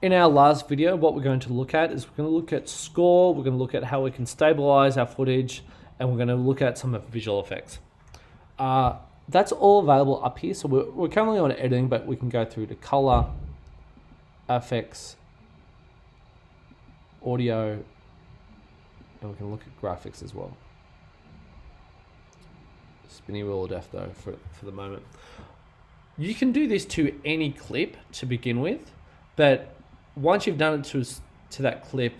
In our last video, what we're going to look at is we're going to look at score, we're going to look at how we can stabilize our footage, and we're going to look at some of visual effects. That's all available up here. So we're currently on editing, but we can go through to color, effects, audio, and we can look at graphics as well. Spinny wheel of death though for the moment. You can do this to any clip to begin with, but once you've done it to that clip,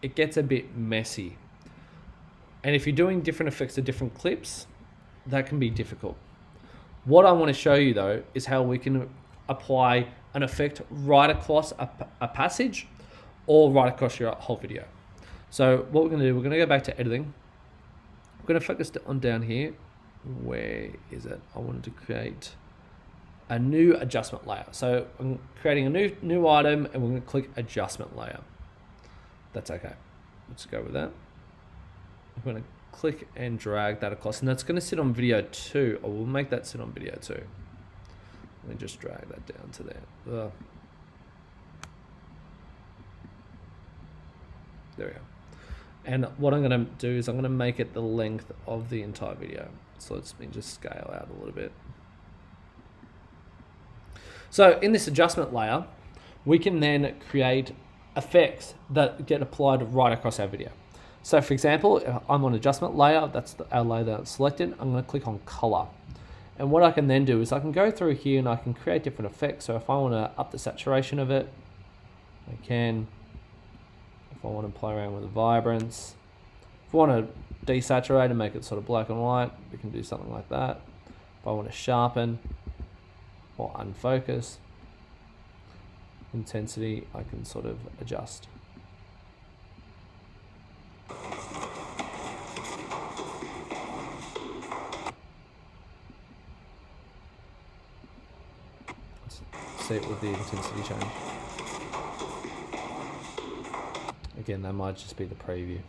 it gets a bit messy. And if you're doing different effects to different clips, that can be difficult. What I want to show you though is how we can apply an effect right across a passage or right across your whole video. So what we're going to do, we're going to go back to editing. We're going to focus on down here. Where is it? I wanted to create a new adjustment layer. So I'm creating a new item and we're going to click adjustment layer. That's okay. Let's go with that. I'm going to click and drag that across, and that's going to sit on video 2, or we'll make that sit on video 2. Let me just drag that down to there. There we go. And what I'm going to do is I'm going to make it the length of the entire video. So let me just scale out a little bit. So in this adjustment layer, we can then create effects that get applied right across our video. So for example, if I'm on adjustment layer, that's our layer that's selected. I'm going to click on color. And what I can then do is I can go through here and I can create different effects. So if I want to up the saturation of it, I can. If I want to play around with the vibrance, if I want to desaturate and make it sort of black and white, we can do something like that. If I want to sharpen or unfocus, intensity, I can sort of adjust. Let's see it with the intensity change. Again, that might just be the preview.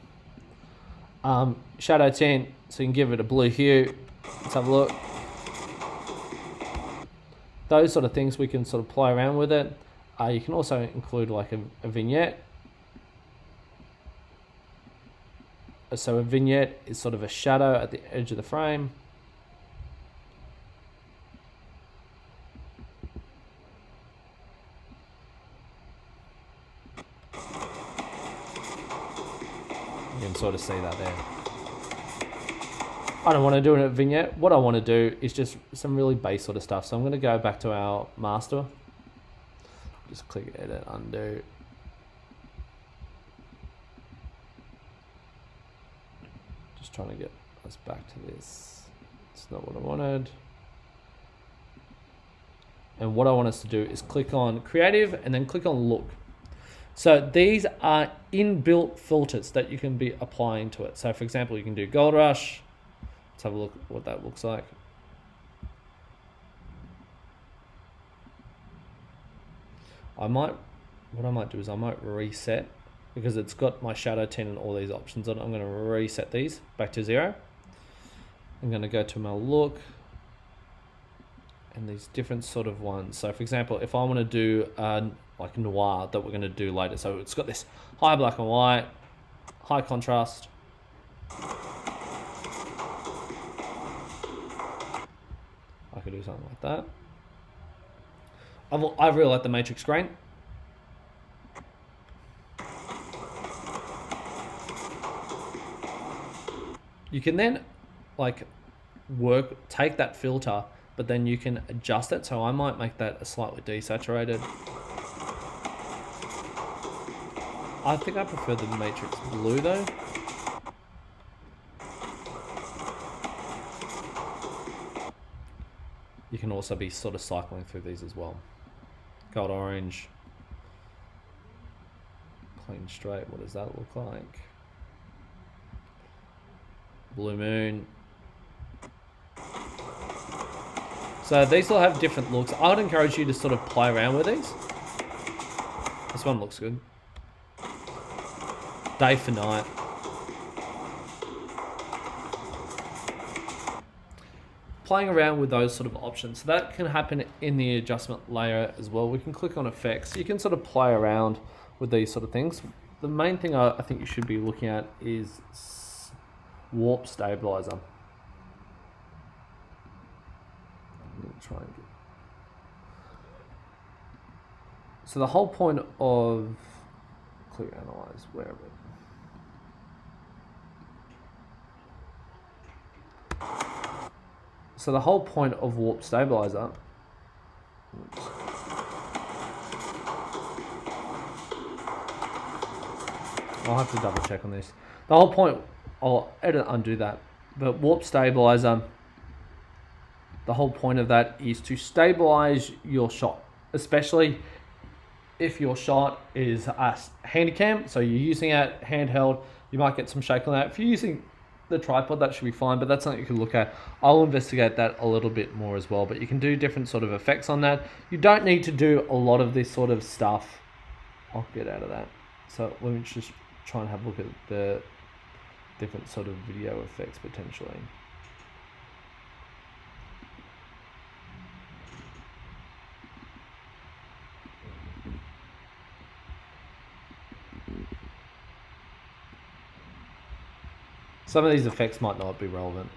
Shadow tint, so you can give it a blue hue. Let's have a look. Those sort of things we can sort of play around with it. You can also include like a vignette. So a vignette is sort of a shadow at the edge of the frame. You can sort of see that there. I don't want to do a vignette. What I want to do is just some really base sort of stuff. So I'm going to go back to our master. Just click edit, undo. Just trying to get us back to this. It's not what I wanted. And what I want us to do is click on creative and then click on look. So these are inbuilt filters that you can be applying to it. So for example, you can do gold rush. Let's have a look at what that looks like. What I might do is I might reset, because it's got my shadow tint and all these options on it. I'm going to reset these back to 0. I'm going to go to my look and these different sort of ones. So for example, if I want to do like noir that we're going to do later. So it's got this high black and white, high contrast. I could do something like that. I really like the matrix grain. You can then take that filter, but then you can adjust it. So I might make that a slightly desaturated. I think I prefer the matrix blue though. You can also be sort of cycling through these as well. Gold orange, clean straight, what does that look like? Blue moon. So these all have different looks. I would encourage you to sort of play around with these. This one looks good. Day for night. playing around with those sort of options. So that can happen in the adjustment layer as well. We can click on effects. You can sort of play around with these sort of things. The main thing I think you should be looking at is warp stabilizer. I'm gonna try and get... So the whole point of clear analyze, wherever. So the whole point of warp stabilizer, I'll have to double check on this. The whole point, I'll edit, undo that. But warp stabilizer, the whole point of that is to stabilize your shot, especially if your shot is a handy cam, so you're using it handheld, you might get some shake on that. If you're using the tripod, that should be fine, but that's something you can look at. I'll investigate that a little bit more as well, but you can do different sort of effects on that. You don't need to do a lot of this sort of stuff. I'll get out of that. So let me just try and have a look at the different sort of video effects potentially. Some of these effects might not be relevant.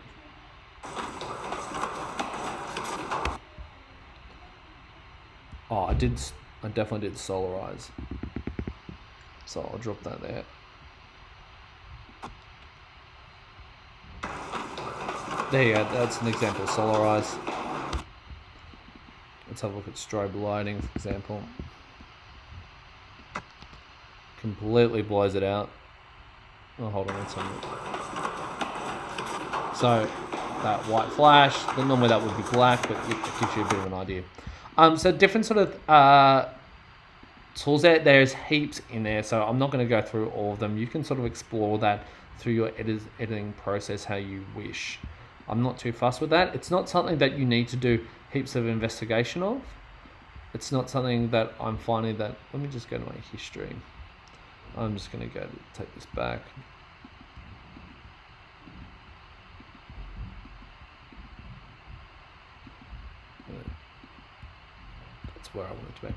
Oh, I definitely did solarize. So I'll drop that there. There you go, that's an example of solarize. Let's have a look at strobe lighting, for example. Completely blows it out. Oh, hold on, let's have a look. So that white flash, then normally that would be black, but it gives you a bit of an idea. So different sort of tools there. There's heaps in there, so I'm not going to go through all of them. You can sort of explore that through your editing process how you wish. I'm not too fussed with that. It's not something that you need to do heaps of investigation of. It's not something that I'm finding that... Let me just go to my history. I'm just going to go take this back. That's where I want it to be.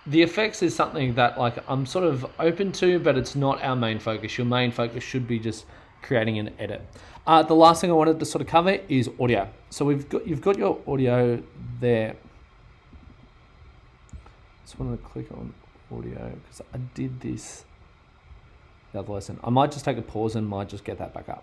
The effects is something that like I'm sort of open to, but it's not our main focus. Your main focus should be just creating an edit. The last thing I wanted to sort of cover is audio. So you've got your audio there. Just wanted to click on audio because I did this the other lesson. I might just take a pause and might just get that back up.